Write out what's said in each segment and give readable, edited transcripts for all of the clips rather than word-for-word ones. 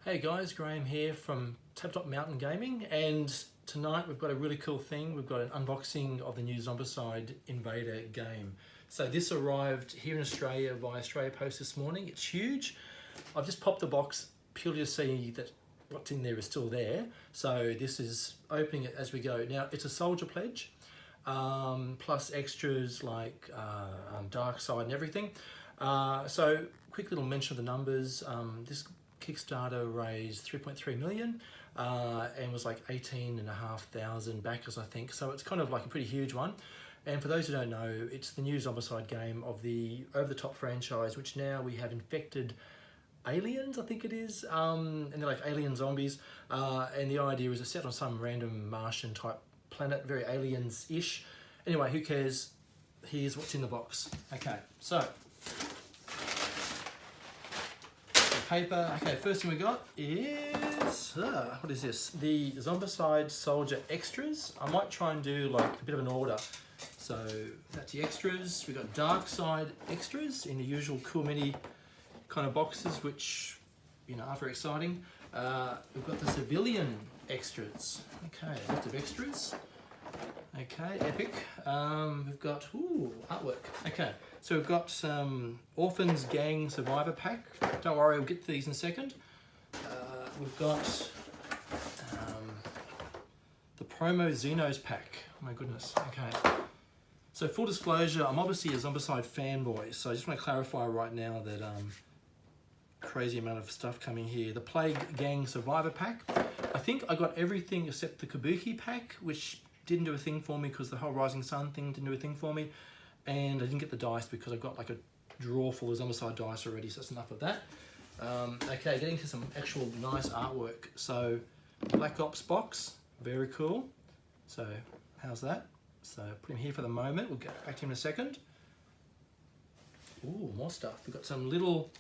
Hey guys, Graham here from Tabletop Mountain Gaming, and tonight we've got a really cool thing. We've got an unboxing of the new Zombicide Invader game. So this arrived here in Australia via Australia Post this morning. It's huge. I've just popped the box purely to see that what's in there is still there. So this is opening it as we go. Now it's a soldier pledge, plus extras like Dark Side and everything. So quick little mention of the numbers. This Kickstarter raised 3.3 million and was like 18,500 backers, I think. So it's kind of like a pretty huge one. And for those who don't know, it's the new Zombicide game of the over-the-top franchise, which now we have infected aliens, I think it is, and they're like alien zombies. And the idea is it's set on some random Martian type planet, very aliens-ish. Anyway, who cares? Here's what's in the box. Okay, so paper. Okay, first thing we got is, what is this? The Zombicide Soldier Extras. I might try and do like a bit of an order. So that's the extras. We've got Dark Side extras in the usual cool mini kind of boxes, which, you know, are very exciting. We've got the civilian extras. Okay, lots of extras. Okay, epic. We've got, artwork. Okay, so we've got some Orphans Gang Survivor Pack. Don't worry, we'll get to these in a second. We've got the Promo Xenos Pack. Oh my goodness, okay. So full disclosure, I'm obviously a Zombicide fanboy, so I just want to clarify right now that crazy amount of stuff coming here. The Plague Gang Survivor Pack. I think I got everything except the Kabuki Pack, which didn't do a thing for me because the whole Rising Sun thing didn't do a thing for me. And I didn't get the dice because I've got like a drawer full of Zombicide dice already, so that's enough of that. Okay, getting to some actual nice artwork. So, Black Ops box, very cool. So, how's that? So, put him here for the moment. We'll get back to him in a second. Ooh, more stuff. We've got some little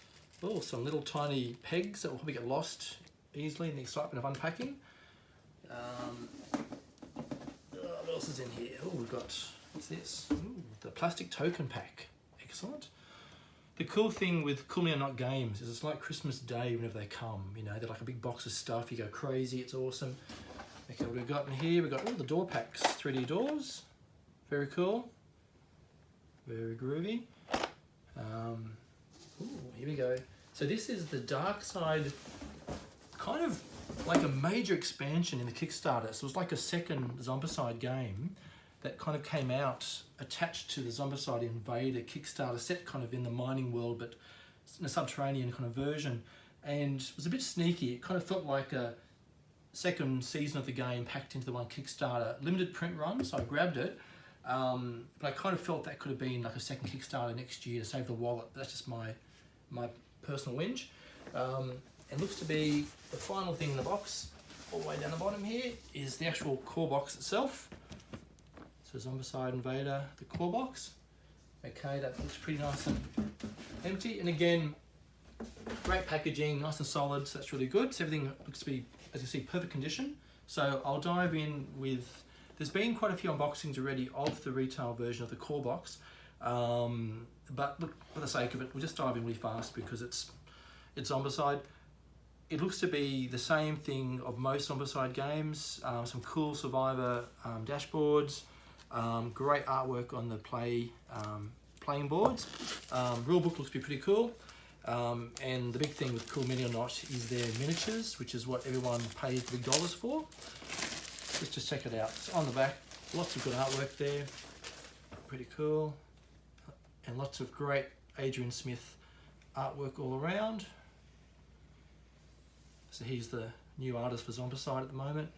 tiny pegs that will probably get lost easily in the excitement of unpacking. What else is in here? Oh, we've got, what's this? Ooh, the plastic token pack. Excellent. The cool thing with Cool Me or Not games is it's like Christmas Day whenever they come. You know, they're like a big box of stuff. You go crazy. It's awesome. Okay, what we've got in here? We've got all the door packs. 3D doors. Very cool. Very groovy. Here we go. So this is the Dark Side, kind of like a major expansion in the Kickstarter. So it was like a second Zombicide game that kind of came out attached to the Zombicide Invader Kickstarter, set kind of in the mining world, but in a subterranean kind of version. And it was a bit sneaky. It kind of felt like a second season of the game packed into the one Kickstarter. Limited print run, so I grabbed it. But I kind of felt that could have been like a second Kickstarter next year to save the wallet. That's just my personal whinge. It looks to be the final thing in the box, all the way down the bottom here, is the actual core box itself. So Zombicide Invader, the core box. Okay, that looks pretty nice and empty. And again, great packaging, nice and solid, so that's really good. So everything looks to be, as you see, perfect condition. So I'll dive in with, there's been quite a few unboxings already of the retail version of the core box. But look, for the sake of it, we'll just dive in really fast because it's Zombicide. It looks to be the same thing of most Zombicide games. Some cool Survivor dashboards, great artwork on the playing boards. Rulebook looks to be pretty cool. And the big thing with Cool Mini or Not is their miniatures, which is what everyone pays big dollars for. Let's just check it out. So on the back, lots of good artwork there. Pretty cool. And lots of great Adrian Smith artwork all around. So he's the new artist for Zombicide at the moment.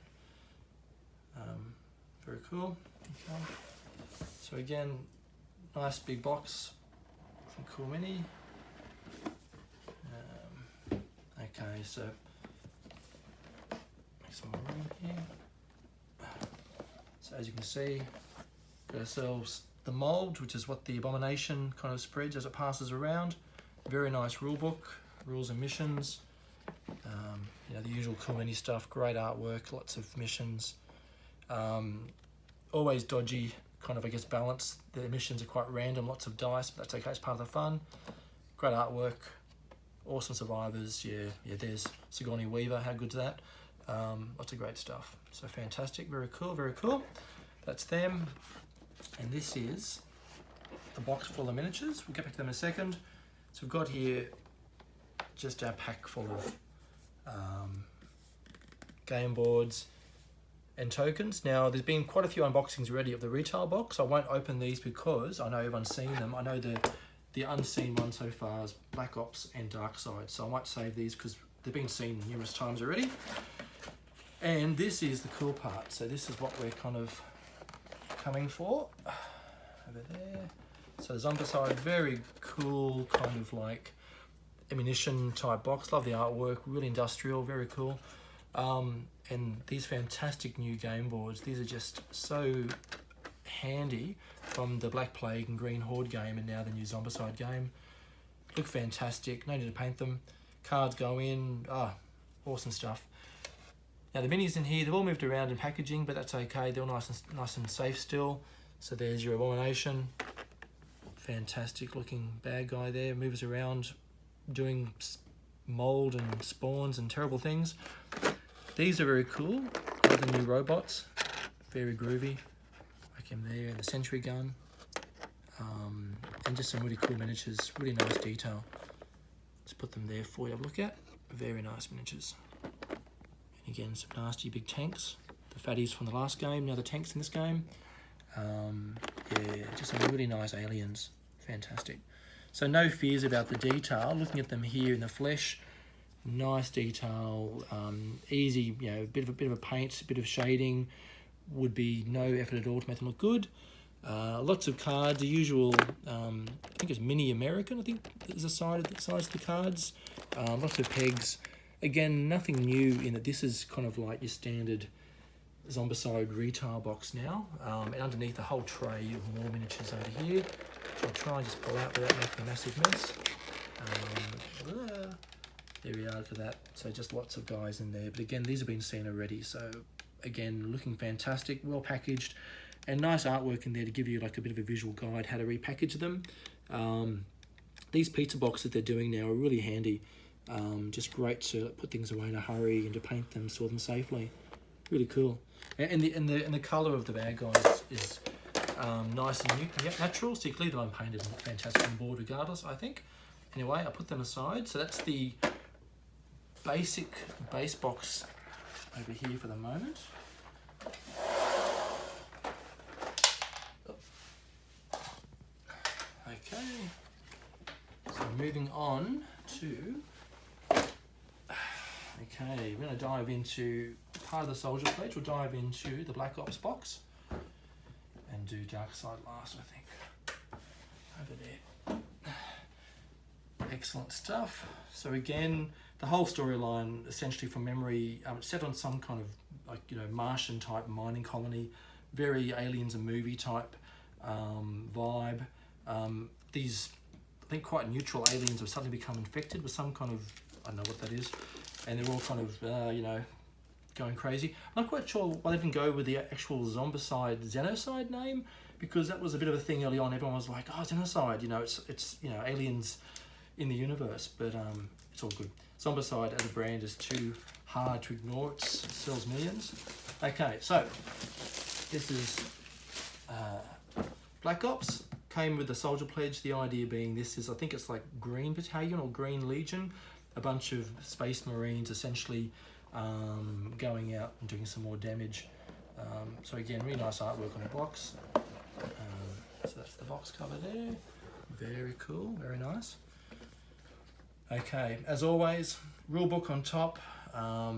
Very cool. Okay. So again, nice big box from Cool Mini. Okay, so make some more room here. So as you can see, got ourselves the mold, which is what the abomination kind of spreads as it passes around. Very nice rule book, rules and missions. You know, the usual Cool Mini stuff, great artwork, lots of missions. Always dodgy, kind of, I guess, balance. The missions are quite random, lots of dice, but that's okay, it's part of the fun. Great artwork, awesome survivors. Yeah, there's Sigourney Weaver, how good's that? Lots of great stuff. So fantastic, very cool, very cool. That's them. And this is the box full of miniatures. We'll get back to them in a second. So we've got here just our pack full of game boards and tokens. Now there's been quite a few unboxings already of the retail box. I won't open these because I know everyone's seen them. I know the unseen one so far is Black Ops and Darkside, so I might save these because they've been seen numerous times already. And this is the cool part. So this is what we're kind of coming for over there. So Zombicide, very cool kind of like ammunition type box. Love the artwork, really industrial, very cool. And these fantastic new game boards. These are just so handy from the Black Plague and Green Horde game and now the new Zombicide game. Look fantastic, no need to paint them. Cards go in, awesome stuff. Now the minis in here, they've all moved around in packaging, but that's okay. They're all nice and safe still. So there's your Abomination. Fantastic looking bad guy there, moves around doing mold and spawns and terrible things. These are very cool. Love the new robots, very groovy. Like him there, and the sentry gun. And just some really cool miniatures, really nice detail. Let's put them there for you to look at. Very nice miniatures. And again, some nasty big tanks. The fatties from the last game, now the tanks in this game. Yeah, just some really nice aliens. Fantastic. So no fears about the detail. Looking at them here in the flesh, nice detail, easy, you know, bit of a paint, a bit of shading, would be no effort at all to make them look good. Lots of cards, the usual, I think it's Mini American, I think is the size of the cards. Lots of pegs. Again, nothing new in that this is kind of like your standard Zombicide retail box now. And underneath the whole tray of more miniatures over here, which I'll try and just pull out without making a massive mess. There we are, for that. So just lots of guys in there. But again, these have been seen already. So again, looking fantastic, well packaged, and nice artwork in there to give you like a bit of a visual guide how to repackage them. These pizza boxes they're doing now are really handy. Just great to put things away in a hurry and to paint them, store them safely. Really cool. And the colour of the bad guys is nice and natural, so you can leave them unpainted and look fantastic on board regardless, I think. Anyway, I'll put them aside. So that's the basic base box over here for the moment. Okay, so moving on to, okay, we're going to dive into part of the Soldier Pledge. We'll dive into the Black Ops box and do Darkside last, I think. Over there. Excellent stuff. So again, the whole storyline, essentially from memory, it's set on some kind of like, you know, Martian type mining colony, very aliens and movie type vibe. These, I think, quite neutral aliens have suddenly become infected with some kind of, I don't know what that is, and they're all kind of, you know, going crazy. I'm not quite sure why they didn't go with the actual Zombicide, Xenocide name, because that was a bit of a thing early on. Everyone was like, oh, Xenocide, you know, it's you know, aliens in the universe, but it's all good. Zombicide as a brand is too hard to ignore. It sells millions. Okay, so this is Black Ops. Came with the Soldier Pledge. The idea being this is, I think it's like Green Battalion or Green Legion, a bunch of Space Marines essentially going out and doing some more damage. So again, really nice artwork on the box. So that's the box cover there. Very cool, very nice. Okay, as always, rule book on top.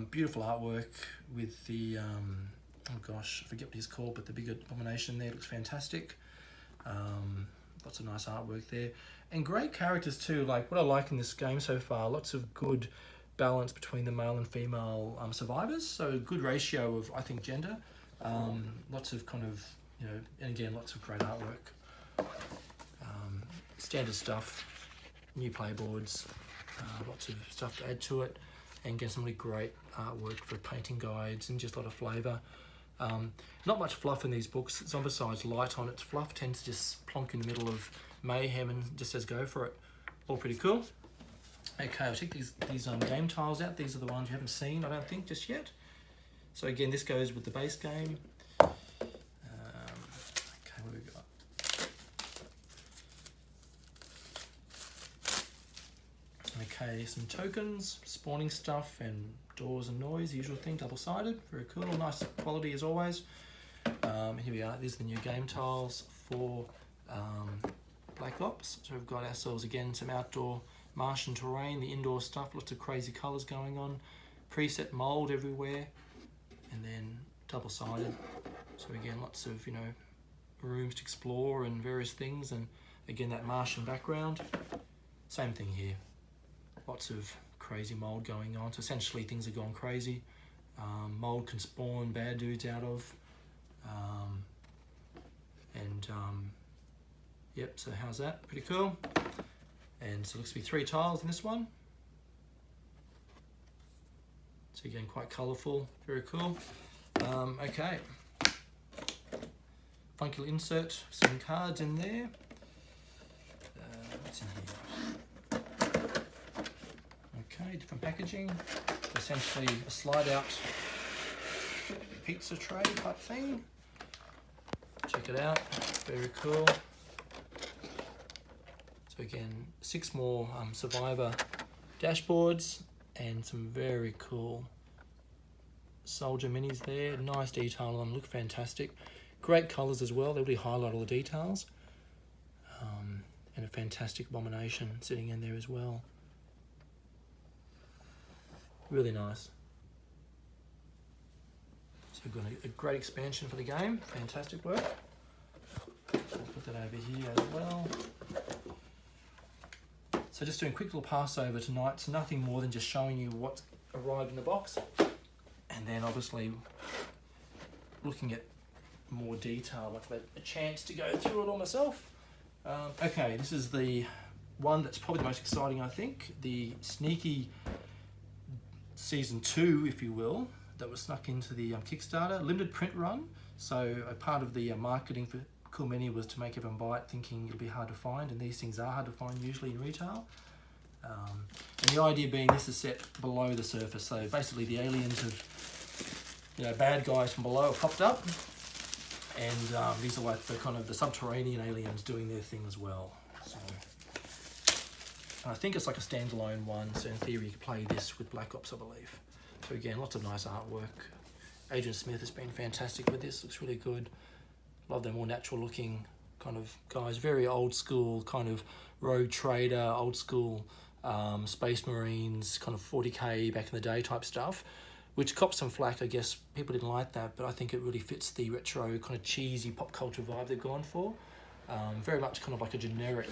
Beautiful artwork with the, oh gosh, I forget what he's called, but the big Abomination there looks fantastic. Lots of nice artwork there. And great characters too, like what I like in this game so far, lots of good balance between the male and female survivors. So a good ratio of, I think, gender. Lots of kind of, you know, and again, lots of great artwork. Standard stuff, new playboards, lots of stuff to add to it, and get some really great artwork for painting guides and just a lot of flavour. Not much fluff in these books. Zombicide's light on its fluff, tends to just plonk in the middle of mayhem and just says go for it. All pretty cool. Okay, I'll take these game tiles out. These are the ones you haven't seen, I don't think, just yet. So again, this goes with the base game. Okay, what do we got? Okay, some tokens, spawning stuff, and doors and noise, usual thing, double-sided. Very cool, nice quality as always. Here we are, these are the new game tiles for Black Ops. So we've got ourselves, again, some outdoor Martian terrain, the indoor stuff, lots of crazy colours going on, preset mould everywhere, and then double-sided. So again, lots of, you know, rooms to explore and various things, and again, that Martian background. Same thing here. Lots of crazy mold going on. So essentially things are going crazy. Mold can spawn bad dudes out of. Yep, so how's that? Pretty cool. And so it looks to be 3 tiles in this one. So again, quite colourful, very cool. Okay. Funky little insert, some cards in there. What's in here? Okay, different packaging. Essentially a slide out pizza tray type thing. Check it out, very cool. So again, 6 more Survivor dashboards and some very cool soldier minis there. Nice detail on them, look fantastic. Great colours as well, they really highlight all the details. And a fantastic abomination sitting in there as well. Really nice. So we've got a great expansion for the game, fantastic work. I'll put that over here as well. So just doing a quick little pass over tonight, so nothing more than just showing you what arrived in the box, and then obviously looking at more detail, like a chance to go through it all myself. Okay, this is the one that's probably the most exciting, I think, the sneaky Season 2, if you will, that was snuck into the Kickstarter, limited print run. So a part of the marketing for Cool Mini was to make everyone buy it thinking it'll be hard to find, and these things are hard to find usually in retail. And the idea being this is set below the surface, so basically the aliens have, you know, bad guys from below have popped up, and these are like the kind of the subterranean aliens doing their thing as well. So I think it's like a standalone one, so in theory you could play this with Black Ops, I believe. So again, lots of nice artwork. Agent Smith has been fantastic with this, looks really good. Love the more natural looking kind of guys, very old school kind of rogue trader, old school Space Marines, kind of 40k back in the day type stuff, which copped some flack, I guess. People didn't like that, but I think it really fits the retro kind of cheesy pop culture vibe they've gone for. Very much kind of like a generic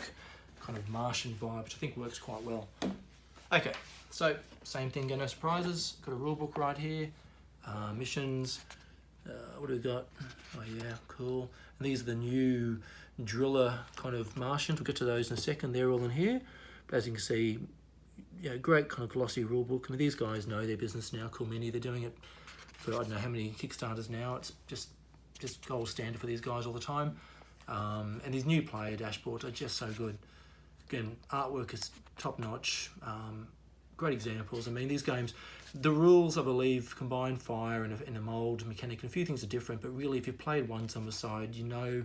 kind of Martian vibe, which I think works quite well. Okay, so same thing, no surprises. Got a rule book right here, missions. What do we got? Oh yeah, cool. And these are the new driller kind of Martians. We'll get to those in a second. They're all in here. But as you can see, yeah, great kind of glossy rule book. I mean, these guys know their business now. Cool Mini, they're doing it for I don't know how many Kickstarters now. It's just gold standard for these guys all the time. And these new player dashboards are just so good. Again, artwork is top notch. Great examples. I mean, these games, the rules, I believe, combine fire and a mold mechanic, and a few things are different, but really if you've played one Zombicide, you know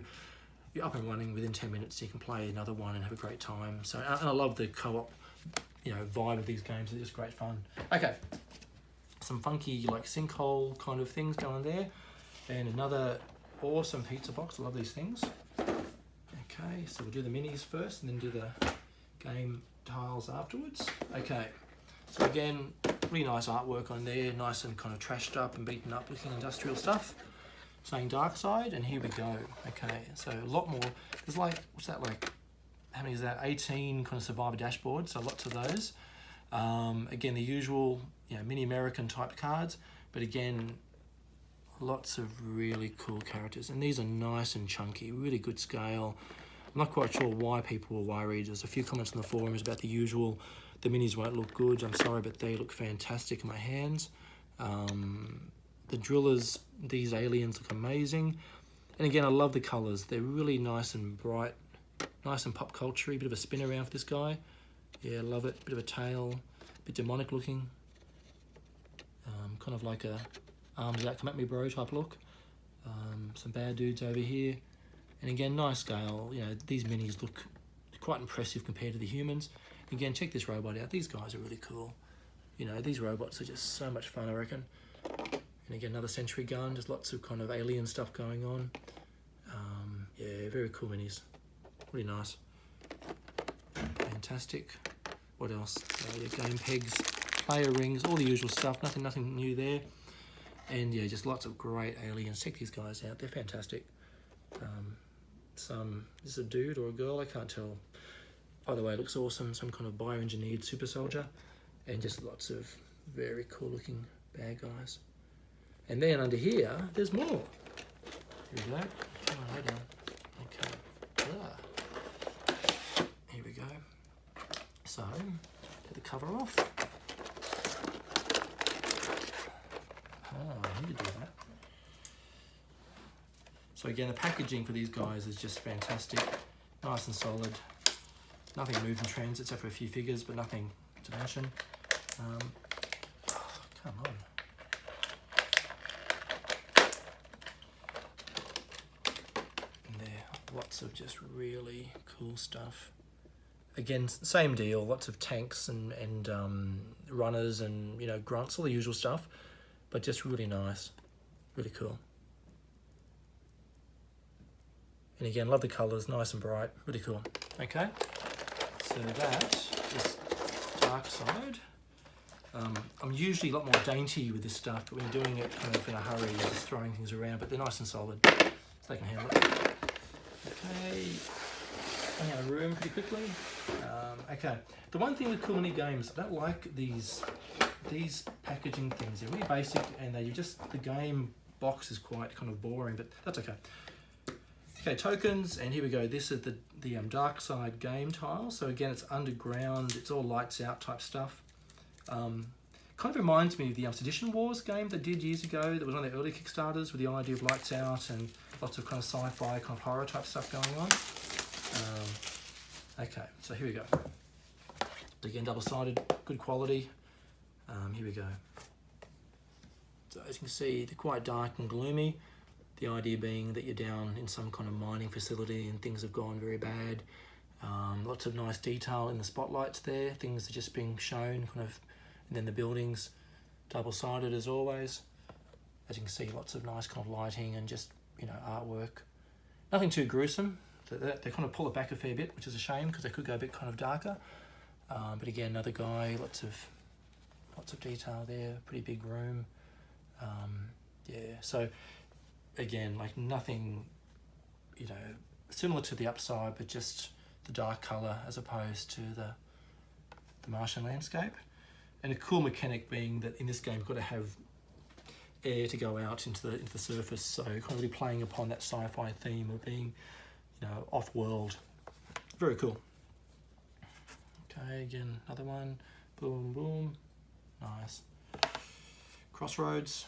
you're up and running within 10 minutes, you can play another one and have a great time. So, and I love the co-op, you know, vibe of these games. They're just great fun. Okay, some funky like sinkhole kind of things going there, and another awesome pizza box. I love these things. Okay, so we'll do the minis first and then do the game tiles afterwards. Okay, so again, really nice artwork on there, nice and kind of trashed up and beaten up looking industrial stuff, saying Dark Side, and here we go. Okay, so a lot more. There's like, what's that, like, how many is that? 18 kind of Survivor dashboards, so lots of those. Again, the usual, you know, mini American type cards, but again, lots of really cool characters, and these are nice and chunky, really good scale. I'm not quite sure why people were worried. There's a few comments on the forums about the usual, the minis won't look good. I'm sorry, but they look fantastic in my hands. The drillers, these aliens look amazing. And again, I love the colours. They're really nice and bright, nice and pop culture-y, bit of a spin around for this guy. Yeah, love it. Bit of a tail, a bit demonic looking. Kind of like a arms out, come at me bro type look. Some bad dudes over here. And again, nice scale. You know, these minis look quite impressive compared to the humans. Again, check this robot out. These guys are really cool. You know, these robots are just so much fun, I reckon. And again, another sentry gun. Just lots of kind of alien stuff going on. Yeah, very cool minis. Really nice. Fantastic. What else? Your game pegs, player rings, all the usual stuff. Nothing new there. And yeah, just lots of great aliens. Check these guys out. They're fantastic. This is a dude or a girl, I can't tell. By the way, it looks awesome. Some kind of bioengineered super soldier. And just lots of very cool looking bad guys. And then under here, there's more. Here we go. Come on, lay down. Okay. Here we go. So, get the cover off. I need to do that. So again, the packaging for these guys is just fantastic. Nice and solid. Nothing moved in transit except for a few figures, but nothing to mention. Come on. And there, lots of just really cool stuff. Again, same deal, lots of tanks and runners and, you know, grunts, all the usual stuff, but just really nice, really cool. And again, love the colours, nice and bright, really cool. Okay, so that is Darkside. I'm usually a lot more dainty with this stuff, but when you're doing it kind of in a hurry, you're just throwing things around, but they're nice and solid, so they can handle it. Okay, running out of room pretty quickly. Okay, the one thing with cool mini games, I don't like these packaging things. They're really basic, and the game box is quite kind of boring, but that's okay. Okay, tokens, and here we go. This is the Darkside game tile. So again, it's underground. It's all lights out type stuff. Kind of reminds me of the Sedition Wars game they did years ago. That was one of the early Kickstarters with the idea of lights out and lots of kind of sci-fi, kind of horror type stuff going on. Okay, so here we go. Again, double-sided, good quality. Here we go. So as you can see, they're quite dark and gloomy. The idea being that you're down in some kind of mining facility and things have gone very bad. Lots of nice detail in the spotlights there. Things are just being shown, kind of, and then the buildings, double-sided as always. As you can see, lots of nice kind of lighting and just, you know, artwork. Nothing too gruesome. They kind of pull it back a fair bit, which is a shame because they could go a bit kind of darker. But again, another guy, lots of detail there, pretty big room. Yeah, so again, like nothing, you know, similar to the Upside, but just the dark colour as opposed to the Martian landscape. And a cool mechanic being that in this game you've got to have air to go out into the surface, so kind of really playing upon that sci-fi theme of being, you know, off-world. Very cool. Okay, again, another one. Boom, boom. Nice. Crossroads.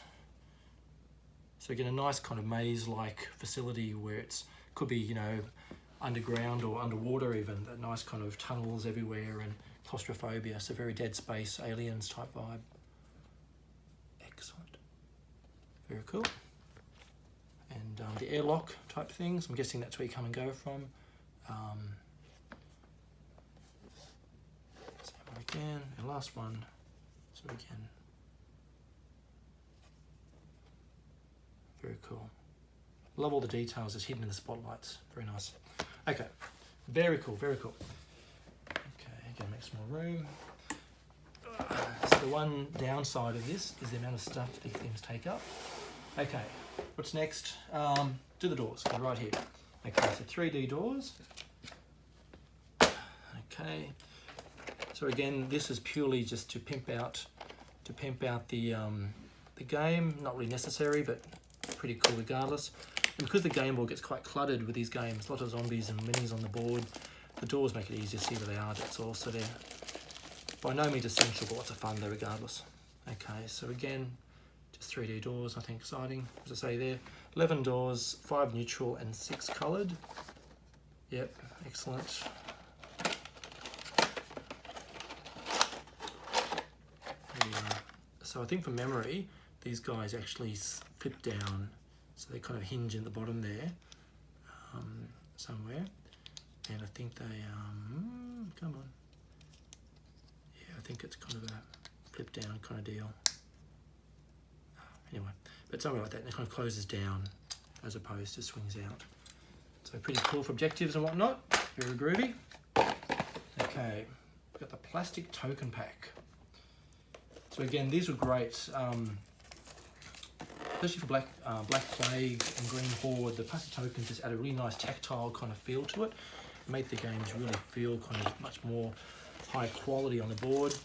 So again, a nice kind of maze-like facility where it's could be, you know, underground or underwater even. That nice kind of tunnels everywhere and claustrophobia. So very Dead Space, Aliens type vibe. Excellent. Very cool. And the airlock type things. I'm guessing that's where you come and go from. Same one again. And last one. So again. Very cool. Love all the details that's hidden in the spotlights. Very nice. Okay, very cool, very cool. Okay, again, make some more room. So the one downside of this is the amount of stuff these things take up. Okay, what's next? Do the doors, go right here. Okay, so 3D doors. Okay, so again, this is purely just to pimp out the game. Not really necessary, but pretty cool regardless. And because the game board gets quite cluttered with these games, a lot of zombies and minis on the board, the doors make it easier to see where they are, that's all. So they're by no means essential, but lots of fun there regardless. Okay, so again, just 3D doors, nothing exciting. As I say there, 11 doors, 5 neutral and 6 coloured. Yep, excellent. So I think from memory, these guys actually flip down, so they kind of hinge in the bottom there, somewhere. And I think they, come on. Yeah, I think it's kind of a flip down kind of deal. Anyway, but somewhere like that, and it kind of closes down as opposed to swings out. So pretty cool for objectives and whatnot. Very groovy. Okay, we've got the plastic token pack. So again, these were great, especially for Black Plague and Green Horde. The plastic tokens just add a really nice tactile kind of feel to it. Made the games really feel kind of much more high quality on the board.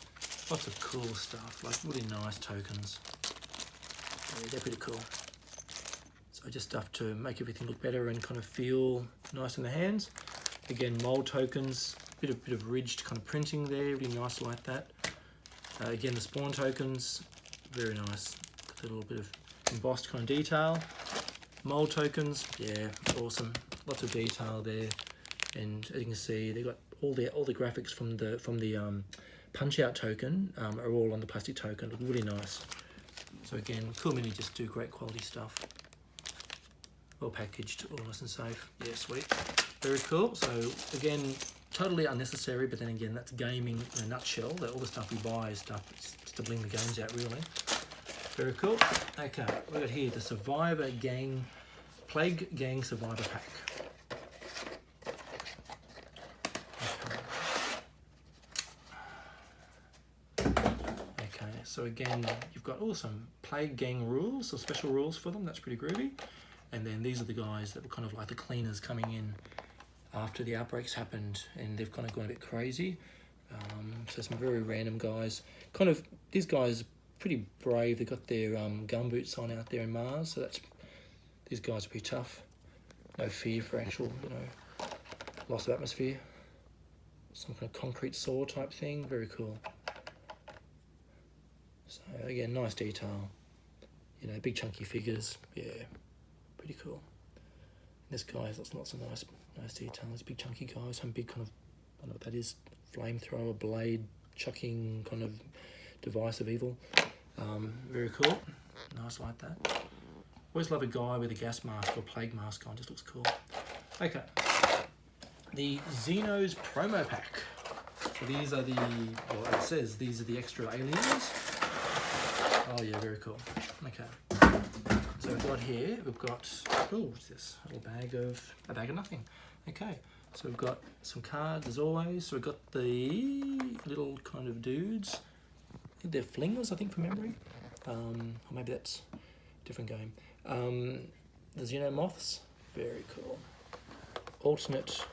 Lots of cool stuff, like really nice tokens. Yeah, they're pretty cool. So just stuff to make everything look better and kind of feel nice in the hands. Again, mold tokens, bit of ridged kind of printing there, really nice like that. Again, the spawn tokens, very nice. Got a little bit of embossed kind of detail. Mold tokens, yeah, awesome. Lots of detail there. And as you can see, they got all the graphics from the punch out token are all on the plastic token. Look really nice. So again, Cool Mini just do great quality stuff. Well packaged, all nice and safe. Yeah, sweet. Very cool. So again, totally unnecessary, but then again, that's gaming in a nutshell. That all the stuff we buy is stuff just to bling the games out, really. Very cool. Okay, we've got here the Survivor Gang, Plague Gang Survivor Pack. Okay, so again, you've got some Plague Gang rules, some special rules for them. That's pretty groovy. And then these are the guys that were kind of like the cleaners coming in after the outbreaks happened, and they've kind of gone a bit crazy. So some very random guys. Kind of, these guys pretty brave. They've got their gumboots on out there in Mars, so these guys are pretty tough. No fear for actual, loss of atmosphere. Some kind of concrete saw type thing. Very cool. So again, nice detail. Big chunky figures. Yeah, pretty cool. This guy has lots of nice details. Big chunky guys. Some big kind of, I don't know what that is. Flamethrower, blade, chucking kind of device of evil. Very cool. Nice like that. Always love a guy with a gas mask or plague mask on. Just looks cool. Okay. The Xenos promo pack. So these are well, it says these are the extra aliens. Oh yeah, very cool. Okay. So we've got here, what's this? A bag of nothing. Okay. So we've got some cards as always. So we've got the little kind of dudes. I think they're flingers, I think, from memory. Or maybe that's a different game. The Xenomorphs, very cool. Alternate.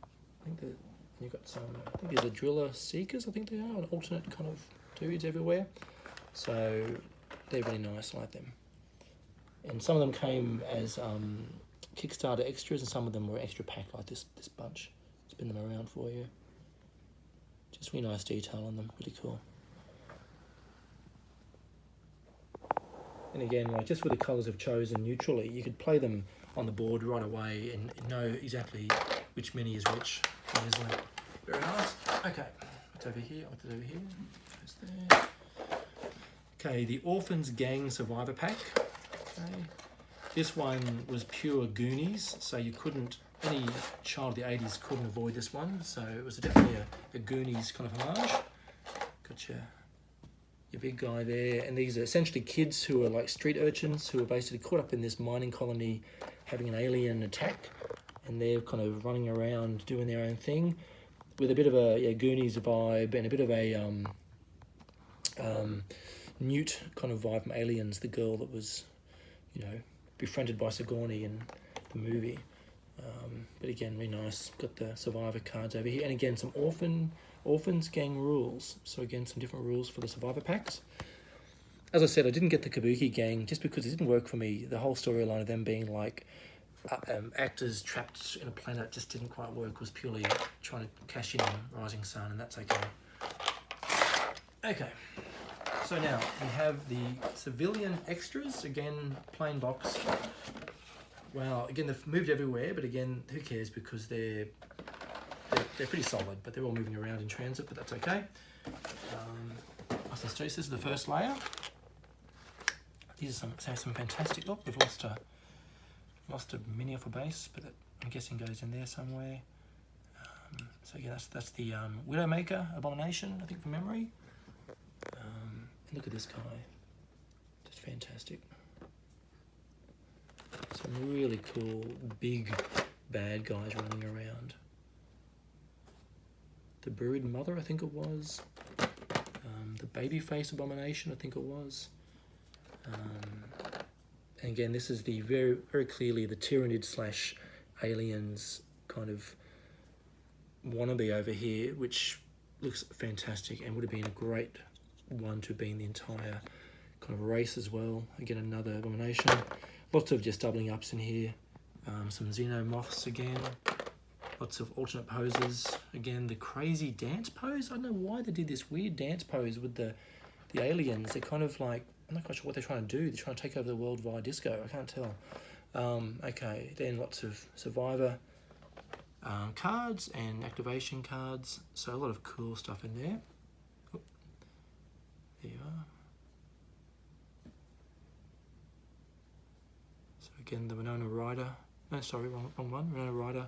I think you've got some. I think these are driller seekers. I think they are, an alternate kind of dudes everywhere. So they're really nice. I like them. And some of them came as Kickstarter extras, and some of them were extra pack like this bunch. Spin them around for you. Just really nice detail on them, really cool. And again, just with the colours I've chosen neutrally, you could play them on the board right away and know exactly which mini is which. Easily. Very nice. Okay, what's over here? Goes there. Okay, the Orphans Gang Survivor Pack. Okay. This one was pure Goonies, so any child of the 80s couldn't avoid this one, so it was definitely a Goonies kind of homage. Got your big guy there, and these are essentially kids who are like street urchins who are basically caught up in this mining colony having an alien attack, and they're kind of running around doing their own thing with a bit of a Goonies vibe and a bit of a Newt kind of vibe from Aliens, the girl that was, befriended by Sigourney in the movie. But again, really nice. Got the Survivor cards over here. And again, some Orphans Gang rules. So again, some different rules for the Survivor packs. As I said, I didn't get the Kabuki Gang just because it didn't work for me. The whole storyline of them being like actors trapped in a planet just didn't quite work. It was purely trying to cash in on Rising Sun, and that's okay. Okay. So now we have the civilian extras, again, plain box. Wow, again, they've moved everywhere, but again, who cares, because they're pretty solid, but they're all moving around in transit, but that's okay. nice and streets. This is the first layer. These are some fantastic. Look, we've lost a mini off a base, but that, I'm guessing goes in there somewhere. So again, that's the Widowmaker Abomination, I think, from memory. And look at this guy, just fantastic. Some really cool big bad guys running around. The Brood Mother, I think it was. The Babyface Abomination, I think it was. And again, this is the very clearly the Tyrannid / aliens kind of wannabe over here, which looks fantastic and would have been a great one to be in the entire kind of race as well. Again, another abomination. Lots of just doubling ups in here. Some xenomorphs again. Lots of alternate poses. Again, the crazy dance pose. I don't know why they did this weird dance pose with the aliens. They're kind of like, I'm not quite sure what they're trying to do. They're trying to take over the world via disco. I can't tell. Okay, then lots of survivor cards and activation cards. So a lot of cool stuff in there. Oh, there you are. So again, the Winona Ryder. No, sorry, wrong one. Winona Ryder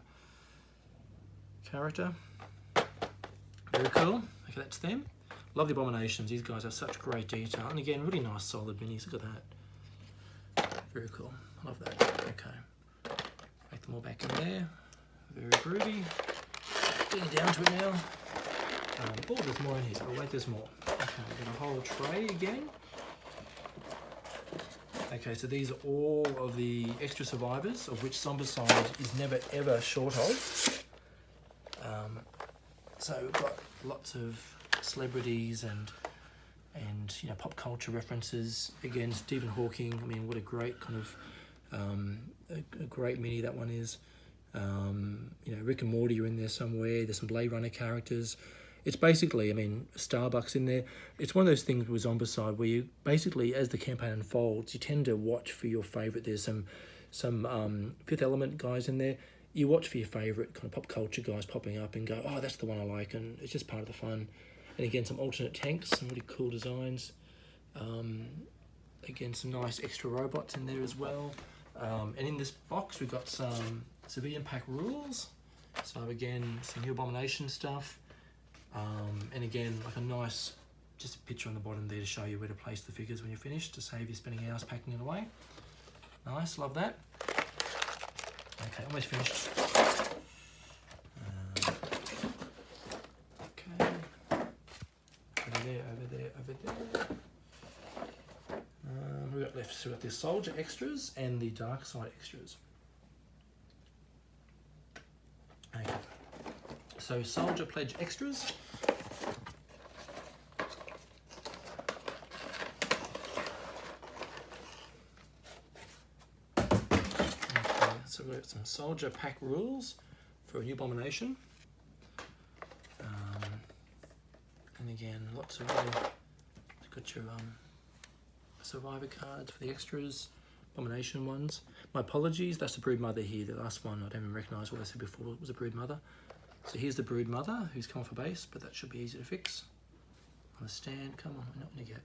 character. Very cool. Okay, that's them. Love the abominations. These guys have such great detail. And again, really nice solid minis. Look at that. Very cool. Love that. Okay. Make them all back in there. Very groovy. Getting down to it now. Oh, there's more in here. Oh, wait, there's more. Okay, we've got a whole tray again. Okay, so these are all of the extra survivors, of which Zombicide is never ever short of. So we've got lots of celebrities and you know, pop culture references. Again, Stephen Hawking. I mean, what a great kind of a great mini that one is. You know, Rick and Morty are in there somewhere. There's some Blade Runner characters. It's basically, I mean, Starbucks in there. It's one of those things with Zombicide where you basically, as the campaign unfolds, you tend to watch for your favourite. There's some Fifth Element guys in there. You watch for your favourite kind of pop culture guys popping up and go, oh, that's the one I like, and it's just part of the fun. And again, some alternate tanks, some really cool designs. Again, some nice extra robots in there as well. And in this box, we've got some Civilian Pack rules. So again, some new Abomination stuff. And again, like a nice, just a picture on the bottom there to show you where to place the figures when you're finished, to save you spending hours packing it away. Nice, love that. Okay, almost finished. Okay. Over there. We've got left, so we've got the Soldier extras and the Dark Side extras. Okay. So Soldier Pledge extras. So we've got some Soldier Pack rules for a new Abomination. And again, lots of you've got your Survivor cards for the extras, Abomination ones. My apologies, that's the Brood Mother here. The last one, I don't even recognise what I said before, it was a Brood Mother. So here's the Brood Mother who's come off a base, but that should be easy to fix. On the stand, come on, we're not going to get.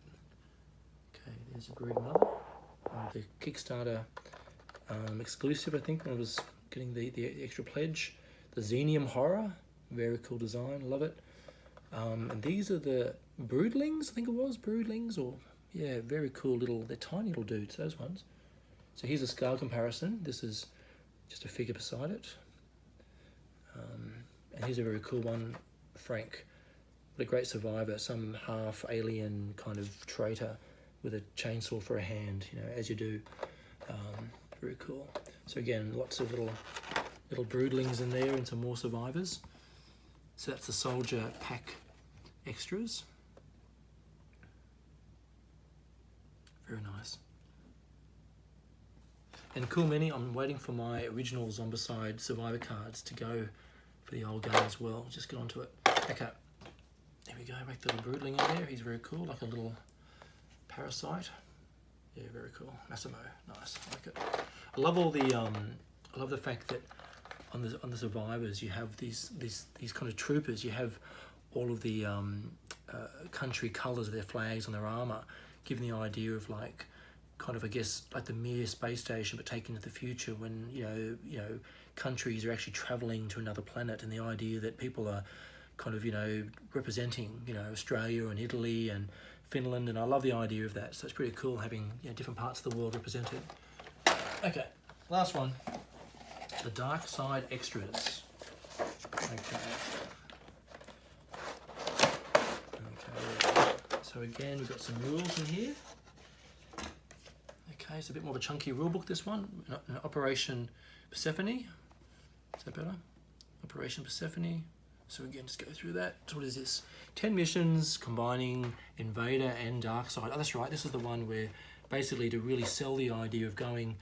Okay, there's the Brood Mother. The Kickstarter exclusive, I think, when I was getting the extra pledge. The Xenium Horror, very cool design, love it. And these are the Broodlings, I think it was, Broodlings, or yeah, very cool little, they're tiny little dudes, those ones. So here's a scale comparison. This is just a figure beside it. And here's a very cool one, Frank. What a great survivor, some half alien kind of traitor with a chainsaw for a hand, you know, as you do. Very cool. So again, lots of little broodlings in there and some more survivors. So that's the Soldier Pack extras. Very nice. And cool mini, I'm waiting for my original Zombicide Survivor cards to go for the old game as well. Just get onto it. Okay, there we go, make the little broodling in there. He's very cool, like a little parasite. Yeah, very cool. Massimo, nice, I like it. I love all the, I love the fact that on the survivors you have these kind of troopers. You have all of the country colours of their flags on their armour, giving the idea of like kind of, I guess, like the Mir space station, but taken to the future when you know countries are actually travelling to another planet, and the idea that people are kind of representing Australia and Italy and Finland, and I love the idea of that. So it's pretty cool having different parts of the world represented. Okay, last one, the Dark Side extras. Okay. So again, we've got some rules in here. Okay, it's a bit more of a chunky rule book, this one. Operation Persephone. Is that better? Operation Persephone. So again, just go through that. So what is this? 10 missions combining Invader and Dark Side. Oh, that's right. This is the one where basically to really sell the idea of going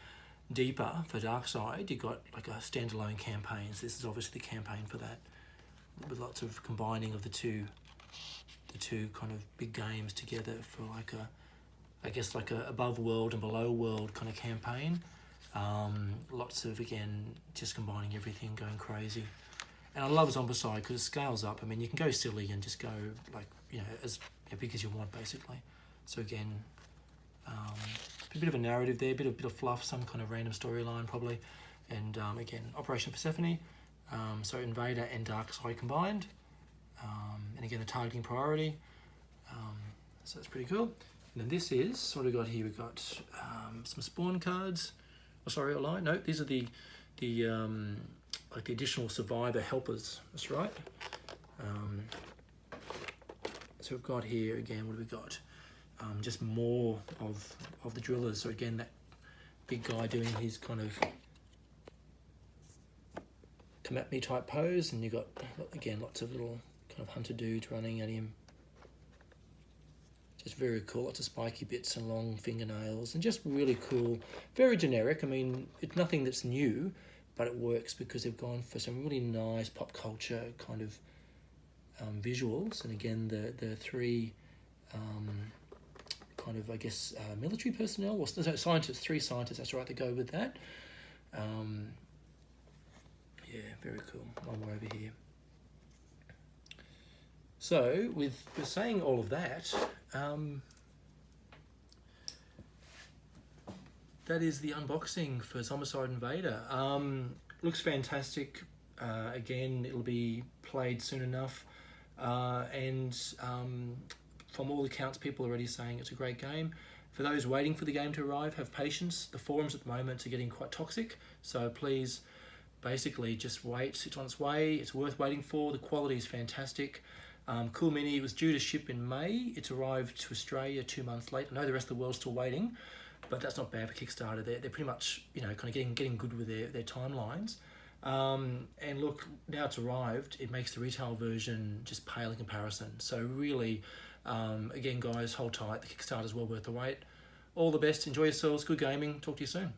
deeper for Dark Side, you got like a standalone campaign. So this is obviously the campaign for that, with lots of combining of the two kind of big games together for like I guess like a above world and below world kind of campaign. Lots of, again, just combining everything, going crazy. And I love Zombicide because it scales up. I mean, you can go silly and just go like, as big as you want, basically. So again, a bit of a narrative there, a bit of fluff, some kind of random storyline probably. And again, Operation Persephone, so Invader and Dark Side combined. And again, the targeting priority. So that's pretty cool. And then this is, what have we got here? We've got some spawn cards. Oh, sorry, I lied. No, these are the like the additional survivor helpers. That's right. So we've got here again. What have we got? Just more of the drillers. So again, that big guy doing his kind of come at me type pose, and you got again lots of little kind of hunter dudes running at him. Just very cool, lots of spiky bits and long fingernails, and just really cool, very generic. I mean, it's nothing that's new, but it works because they've gone for some really nice pop culture kind of visuals. And again, the three kind of, I guess, military personnel, or scientists, 3 scientists, that's right, to go with that. Yeah, very cool. One more over here. So, with saying all of that, that is the unboxing for Zombicide Invader. Looks fantastic. Again, it'll be played soon enough. And from all accounts, people are already saying it's a great game. For those waiting for the game to arrive, have patience. The forums at the moment are getting quite toxic. So please, basically, just wait. It's on its way. It's worth waiting for. The quality is fantastic. Cool Mini, it was due to ship in May. It's arrived to Australia 2 months late. I know the rest of the world's still waiting, but that's not bad for Kickstarter. They're pretty much, kind of getting good with their timelines. And look, now it's arrived, it makes the retail version just pale in comparison. So really, again, guys, hold tight. The Kickstarter's well worth the wait. All the best. Enjoy yourselves. Good gaming. Talk to you soon.